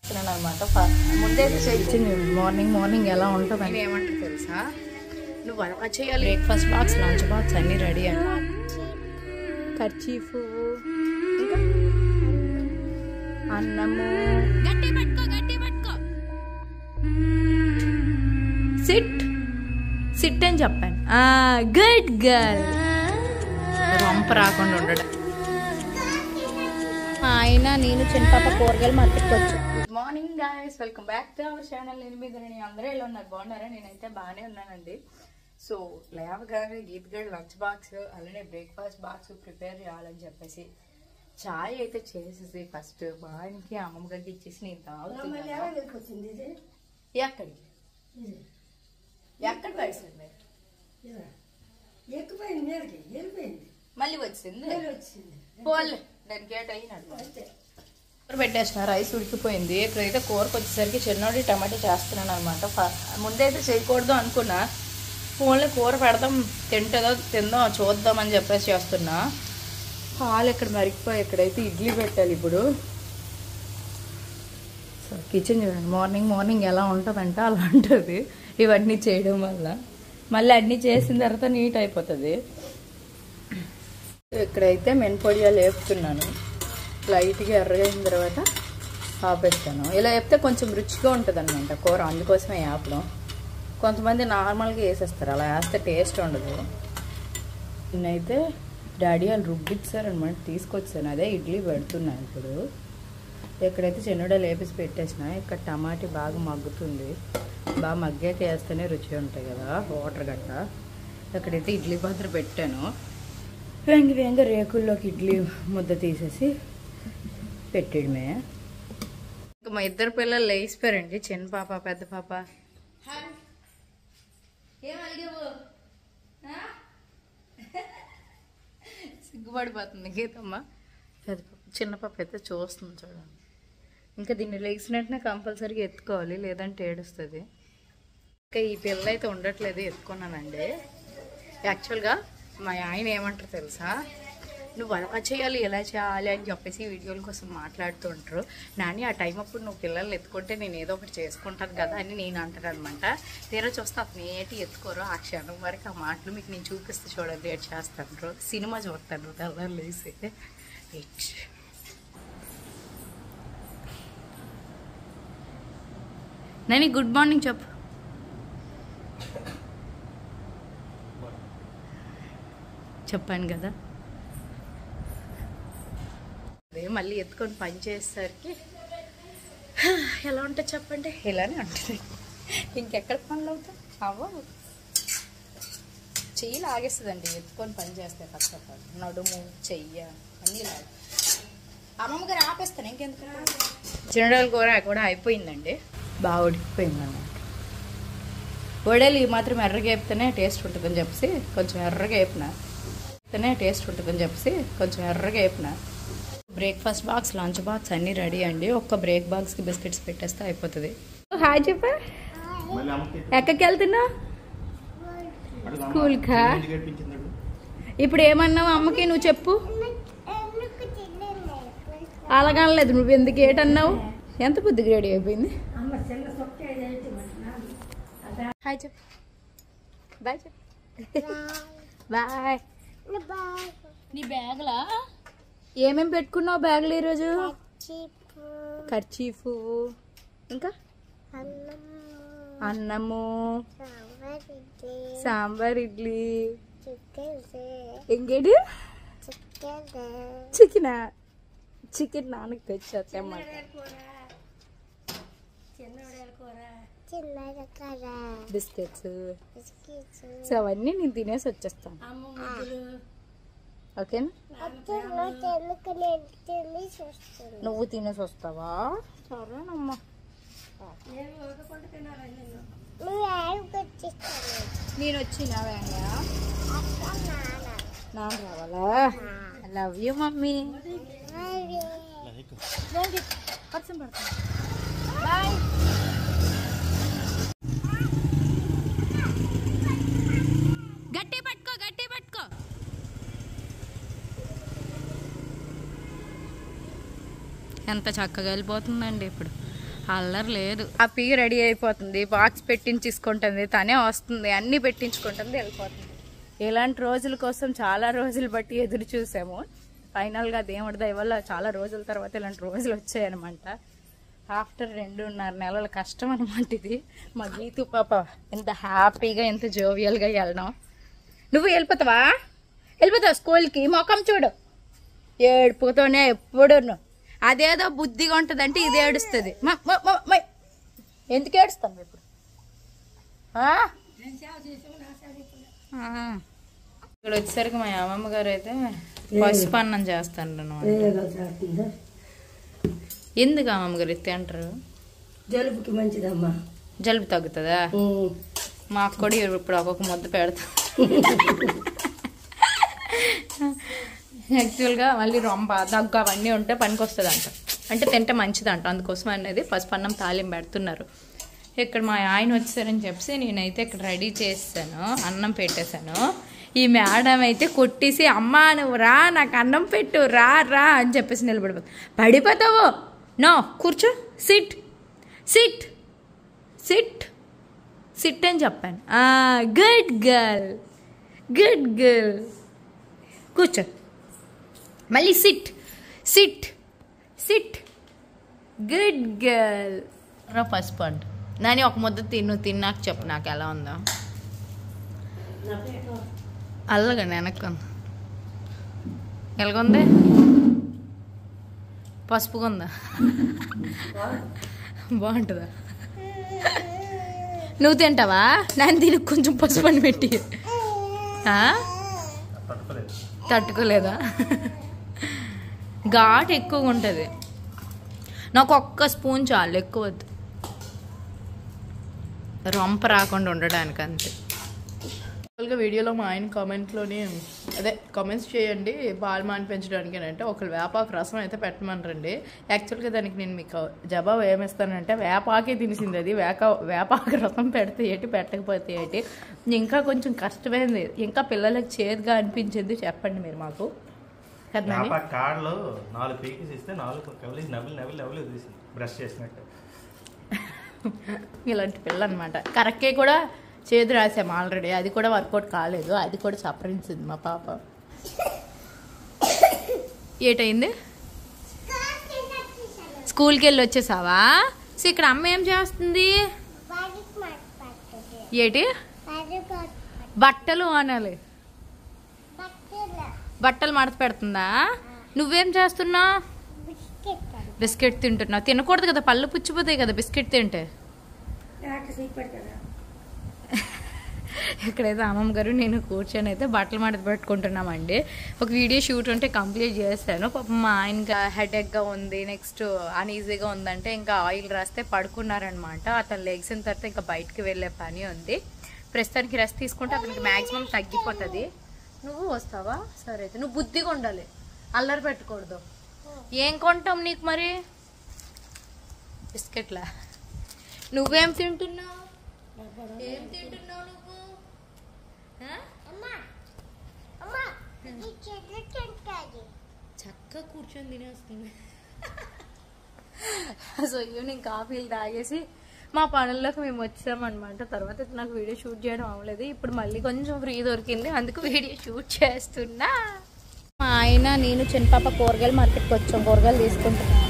అనమాట ముందే ఇచ్చింది మార్నింగ్ ఎలా ఉంటుంది ఏమంటారు తెలుసా నువ్వు అలా చేయాలి బ్రేక్ఫాస్ట్ బాక్స్ లంచ్ బాక్స్ అన్నీ రెడీ అండి కర్చీఫ్ ఇంకా అన్నము గట్టి పట్టుకో సిట్ అని చెప్పాను గుడ్ గర్ల్ రొంప రాకుండా ఉండడం ఆయన నేను చిన్నపాప కూరగాయలు మార్కెట్కొచ్చు good morning guys welcome back to our channel నేను మీద నేను అందరూ ఎలా ఉన్నారు బాగున్నారా నేనైతే బాగానే ఉన్నానండి సో లేవగానే గీత్ గడ్ లంచ్ బాక్స్ అలానే బ్రేక్ఫాస్ట్ బాక్స్ ప్రిపేర్ చేయాలని చెప్పేసి చాయ్ అయితే చేసేసి ఫస్ట్ మా ఆయనకి అమ్మమ్మ గడ్డి ఇచ్చేసి నేను తాగుతున్నాను ఎక్కడ పడిసింది మళ్ళీ వచ్చింది పోలే దానికి ఏట అయినట్టు కూర పెట్టేసిన రైస్ ఉడికిపోయింది ఇక్కడైతే కూరకు వచ్చేసరికి చిన్నోడి టమాటా చేస్తున్నాను అనమాట ముందైతే చేయకూడదు అనుకున్నా ఫోన్లో కూర పెడదాం తిందాం చూద్దామని చెప్పేసి చేస్తున్నా పాలు ఇక్కడ మరిగిపోయి ఇక్కడైతే ఇడ్లీ పెట్టాలి ఇప్పుడు సో కిచెన్ చూడండి మార్నింగ్ ఎలా ఉంటుందంటే అలా ఉంటుంది ఇవన్నీ చేయడం వల్ల మళ్ళీ అన్నీ చేసిన తర్వాత నీట్ అయిపోతుంది ఇక్కడైతే మెనపొడియా లేపుతున్నాను లైట్గా ఎర్రగైన తర్వాత ఆపేస్తాను ఇలా వేపితే కొంచెం రుచిగా ఉంటుంది అనమాట కూర అందుకోసమే వేపడం కొంతమంది నార్మల్గా వేసేస్తారు అలా వేస్తే టేస్ట్ ఉండదు నేనైతే డాడీ వాళ్ళు రుబ్బిచ్చారనమాట తీసుకొచ్చాను అదే ఇడ్లీ పెడుతున్నాను ఇప్పుడు ఇక్కడైతే చిన్నడా లేపేసి పెట్టేసిన ఇక్కడ టమాటా బాగా మగ్గుతుంది బాగా మగ్గాక వేస్తేనే రుచి ఉంటాయి కదా వాటర్ గట్ట ఇక్కడైతే ఇడ్లీ పాత్ర పెట్టాను వేంగా రేకుల్లోకి ఇడ్లీ ముద్ద తీసేసి పెట్టడమే ఇంకా మా ఇద్దరు పిల్లలు లేచిపోయారండి చిన్న పాప పెద్ద పాప సిగ్గుపడిపోతుంది గీతమ్మ పెద్ద పాప చిన్న పాప అయితే చూస్తుంది చూడండి ఇంకా దీన్ని లేచినట్టునే కంపల్సరీగా ఎత్తుకోవాలి లేదంటే ఏడుస్తుంది ఇంకా ఈ పిల్ల అయితే ఉండట్లేదు ఎత్తుకున్నానండి యాక్చువల్గా మా ఆయన ఏమంటారు తెలుసా నువ్వు అలా చేయాలి ఎలా చేయాలి అని చెప్పేసి వీడియోల కోసం మాట్లాడుతుంటారు నాని ఆ టైం అప్పుడు నువ్వు పిల్లల్ని ఎత్తుకుంటే నేను ఏదో ఒకటి చేసుకుంటాను కదా అని నేను అంటాను అనమాట తీరా చూస్తే అతను ఏంటి ఎత్తుకోరు ఆ క్షణం వరకు ఆ మాటలు మీకు నేను చూపిస్తే చూడండి ఏడు చేస్తాను సినిమా చూస్తాను తెల్లారు లేసి నాని గుడ్ మార్నింగ్ చెప్పు చెప్పాను కదా అదే మళ్ళీ ఎత్తుకొని పని చేసేసరికి ఎలా ఉంటుంది చెప్పండి ఇలానే ఉంటుంది ఇంకెక్కడ పనులు అవుతాయి అవ్వవు చెయ్యి లాగేస్తుందండి ఎత్తుకొని పని చేస్తే కష్టపడి నడుము చెయ్య అన్నీ లాగా అమ్మమ్మ గారు ఆపేస్తాను ఇంకెందుకు చిన్నడాల కూర కూడా అయిపోయిందండి బాగా ఉడికిపోయింది అన్నమాట వడేలు ఈ మాత్రం ఎర్రగా వేపితేనే టేస్ట్ ఉంటుందని చెప్పేసి కొంచెం ఎర్రగా వేపిన బ్రేక్ఫాస్ట్ బాక్స్ లంచ్ బాక్స్ అన్నీ రెడీ అండి ఒక్క బ్రేక్ బాక్స్కి బిస్కెట్స్ పెట్టేస్తే అయిపోతుంది హాయ్ చెప్పా ఎక్కడికి వెళ్తున్నా స్కూల్కా ఇప్పుడు ఏమన్నావు అమ్మకి నువ్వు చెప్పు అలాగనలేదు నువ్వు ఎందుకు ఏటన్నావు ఎంత బుద్ధిగా రెడీ అయిపోయింది హాయ్ చెప్పు బాయ్ చెప్పు బాయ్ నీ బ్యాగ్లా ఏమేమి పెట్టుకున్నావు బ్యాగ్లో ఈరోజు కర్చీఫ్ ఇంకా అన్నము సాంబార్ ఇడ్లీ ఇంకేంటి చికెన్ నాన్నకి తెచ్చామాట బిస్కెట్స్ సో అవన్నీ నేను తినేసి వచ్చేస్తాను ఓకేనా నువ్వు తినేసి వస్తావా సరేనమ్మా నేను వచ్చినా వేంగా నాన్న రావాలా ఐ లవ్ యూ మమ్మీ వర్షం పడుతుంది బాయ్ గట్టి పట్టుకో ఎంత చక్కగా వెళ్ళిపోతుందండి ఇప్పుడు అల్లరి లేదు. హ్యాపీగా రెడీ అయిపోతుంది, బాక్స్ పెట్టించుకుంటుంది, తనే వస్తుంది, అన్నీ పెట్టించుకుంటుంది, వెళ్ళిపోతుంది. ఇలాంటి రోజుల కోసం చాలా రోజులు బట్టి ఎదురు చూసాము. ఫైనల్గా దేవుడి దయ వల్ల చాలా రోజుల తర్వాత ఇలాంటి రోజులు వచ్చాయన్నమాట. ఆఫ్టర్ 2.5 నెలల కష్టం అనమాట ఇది. మా గీతు పాప ఎంత హ్యాపీగా ఎంత జోవియల్గా వెళ్ళడం. నువ్వు వెళ్ళిపోతావా స్కూల్కి? మొఖం చూడు, ఏడుపుతోనే ఎప్పుడు. అదేదో బుద్ధిగా ఉంటుందంటే ఇది ఏడుస్తుంది. ఎందుకు ఏడుస్తాను ఇప్పుడు? ఇక్కడ వచ్చేసరికి మా అమ్మమ్మ గారు అయితే పసుపు అన్నం చేస్తాను. ఎందుకు అమ్మమ్మ గారు ఎత్తే అంటారు? జలుబుకి మంచిదమ్మా. జలుబు తగ్గుతుందా? మాకు కూడా ఇప్పుడు ఒక్కొక్క ముద్ద పెడతా. యాక్చువల్గా మళ్ళీ రొంప దగ్గు అవన్నీ ఉంటే పనికి వస్తుంది అంట, అంటే తింటే మంచిది అంట. అందుకోసం అనేది పసుపు అన్నం తాలింపు పెడుతున్నారు. ఇక్కడ మా ఆయన వచ్చారని చెప్పి నేనైతే ఇక్కడ రెడీ చేస్తాను, అన్నం పెట్టేశాను. ఈ మేడం అయితే కొట్టేసి అమ్మా నువ్వు రా నాకు అన్నం పెట్టు రా రా అని చెప్పేసి నిలబడిపోతావు. పడిపోతావు, నో కూర్చో, సిట్ సిట్ సిట్ సిట్ అని చెప్పాను. Good girl good girl. కూర్చో, మళ్ళీ SIT SIT SIT good girl. రా పసుపు అంట. నాని ఒక ముద్ద తిన్నాక చెప్పు నాకు ఎలా ఉందో. అల్లగా వెనక్కు ఎలాగుంది? పసుపుగా ఉందా? బాగుంటుందా? నువ్వు తింటావా? నేను దీనికి కొంచెం పసుపు అని పెట్టి. తట్టుకోలేదా? ఘాటు ఎక్కువగా ఉంటుంది. నాకు ఒక్క స్పూన్ చాలు, ఎక్కువ వద్దు, రొంప రాకుండా ఉండడానికి అంతే. వీడియోలో మా ఆయన కామెంట్లోనే కామెంట్స్ చేయండి బాల్ మానిపించడానికి అంటే ఒకళ్ళు వేపాకు రసం అయితే పెట్టమనరండి. యాక్చువల్గా దానికి నేను మీకు జవాబు ఏమిస్తానంటే వేపాకే తినిసింది అది. వేపాకు రసం పెడితే ఏంటి, పెట్టకపోతే ఏంటి, ఇంకా కొంచెం కష్టమైంది, ఇంకా పిల్లలకి చేదుగా అనిపించింది. చెప్పండి మీరు మాకు. ఇలాంటి పిల్ల అనమాట. కరెక్టే కూడా చేదు రాసాము ఆల్రెడీ, అది కూడా వర్కౌట్ కాలేదు, అది కూడా సఫరించింది మా పాప. ఏటైంది? స్కూల్కి వెళ్ళి వచ్చేసావా? సో ఇక్కడ అమ్మ ఏం చేస్తుంది? ఏటి బట్టలు అనాలి, బట్టలు మడత పెడుతుందా? నువ్వేం చేస్తున్నావు? బిస్కెట్ తింటున్నావు. తినకూడదు కదా, పళ్ళు పుచ్చిపోతాయి కదా బిస్కెట్ తింటే. ఇక్కడైతే అమ్మమ్మ గారు నేను కూర్చొని అయితే బట్టలు మడత పెట్టుకుంటున్నామండి. ఒక వీడియో షూట్ ఉంటే కంప్లీట్ చేస్తాను. పాపం మా ఆయనగా హెడేక్గా ఉంది, నెక్స్ట్ అన్ఈజీగా ఉందంటే ఇంకా ఆయిల్ రాస్తే పడుకున్నారనమాట. అతను లెగ్సిన తర్వాత ఇంకా బయటకు వెళ్ళే పని ఉంది. ప్రస్తుతానికి రెస్ట్ తీసుకుంటే అతనికి మ్యాక్సిమం తగ్గిపోతుంది. నువ్వు వస్తావా? సరే అయితే నువ్వు బుద్ధిగా ఉండాలి, అల్లరి పెట్టకూడదు. ఏం కొంటాం నీకు మరి? బిస్కెట్లా? నువ్వేం తింటున్నావు? ఏం తింటున్నావు నువ్వు? చక్కగా కూర్చొని తినేస్తుంది. సో ఈవినింగ్ కాఫీలు తాగేసి మా పనుల్లోకి మేము వచ్చామన్నమాట. తర్వాత నాకు వీడియో షూట్ చేయడం అవ్వలేదు. ఇప్పుడు మళ్ళీ కొంచెం ఫ్రీ దొరికింది, అందుకు వీడియో షూట్ చేస్తున్నా. మా ఆయన నేను చిన్నపాప కూరగాయలు మార్కెట్కి వచ్చాం, కూరగాయలు తీసుకుంటున్నాం.